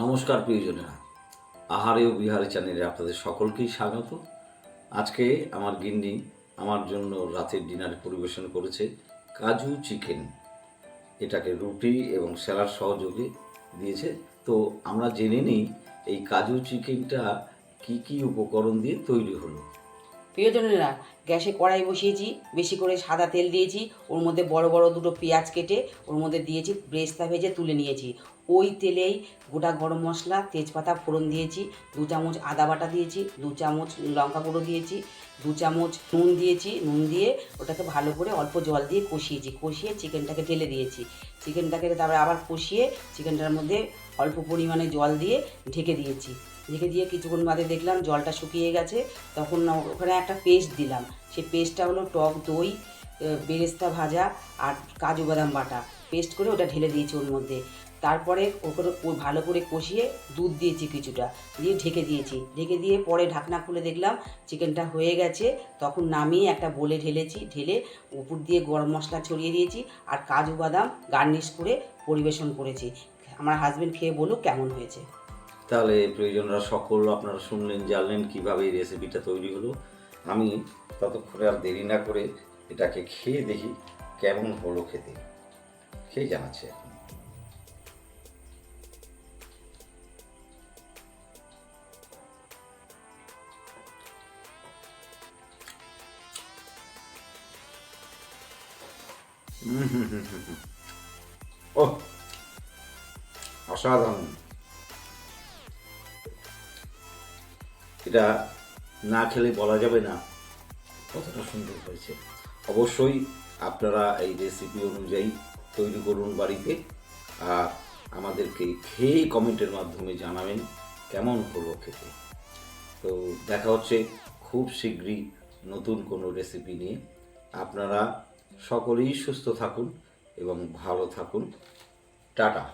নমস্কার প্রিয়জনেরা, আহারে ও বিহারে চ্যানেলে আপনাদের সকলকেই স্বাগত। আজকে আমার গিন্নি আমার জন্য রাতের ডিনারে পরিবেশন করেছে কাজু চিকেন। এটাকে রুটি এবং স্যালাড সহযোগে দিয়েছে। তো আমরা জেনে নিই এই কাজু চিকেনটা কি কি উপকরণ দিয়ে তৈরি হলো। প্রিয়জনেরা, গ্যাসে কড়াই বসিয়েছি, বেশি করে সাদা তেল দিয়েছি, ওর মধ্যে বড় বড় দুটো পেঁয়াজ কেটে ওর মধ্যে দিয়েছি, বেরেস্তা ভেজে তুলে নিয়েছি। ওই তেলেই গোটা গরম মশলা, তেজপাতা ফোড়ন দিয়েছি, 2 চামচ আদা বাটা দিয়েছি, 2 চামচ লঙ্কা গুঁড়ো দিয়েছি, 2 চামচ নুন দিয়েছি। নুন দিয়ে ওটাকে ভালো করে অল্প জল দিয়ে কষিয়ে চিকেনটাকে ঢেলে দিয়েছি। চিকেনটাকে তারপরে আবার কষিয়ে চিকেনটার মধ্যে অল্প পরিমাণে জল দিয়ে ঢেকে দিয়েছি। ঢেকে দিয়ে কিছুক্ষণ বাদে দেখলাম জলটা শুকিয়ে গেছে, তখন ওখানে একটা পেস্ট দিলাম। সেই পেস্টটা হলো টক দই, বেরেস্তা ভাজা আর কাজু বাদাম বাটা পেস্ট করে ওটা ঢেলে দিয়েছি ওর মধ্যে। তারপরে ওপরে ভালো করে কষিয়ে দুধ দিয়েছি কিছুটা, দিয়ে ঢেকে দিয়ে পরে ঢাকনা খুলে দেখলাম চিকেনটা হয়ে গেছে। তখন নামিয়ে একটা বোলে ঢেলে উপর দিয়ে গরম মশলা ছড়িয়ে দিয়েছি আর কাজু বাদাম গার্নিশ করে পরিবেশন করেছি। আমার হাজব্যান্ড খেয়ে বলুক কেমন হয়েছে। তাহলে প্রিয়জনরা সকল আপনারা শুনলেন, জানলেন কীভাবে এই রেসিপিটা তৈরি হলো। আমি ততক্ষণে আর দেরি না করে এটাকে খেয়ে দেখি কেমন হলো খেতে। খেয়ে জানাচ্ছি এখন। ও অসাধারণ! এটা না খেলে বলা যাবে না কতটা সুন্দর হয়েছে। অবশ্যই আপনারা এই রেসিপি অনুযায়ী তৈরি করুন বাড়িতে, আর আমাদেরকে খেয়ে কমেন্টের মাধ্যমে জানাবেন কেমন হলো খেতে। তো দেখা হচ্ছে খুব শীঘ্রই নতুন কোনো রেসিপি নিয়ে। আপনারা সকলেই সুস্থ থাকুন এবং ভালো থাকুন। টাটা।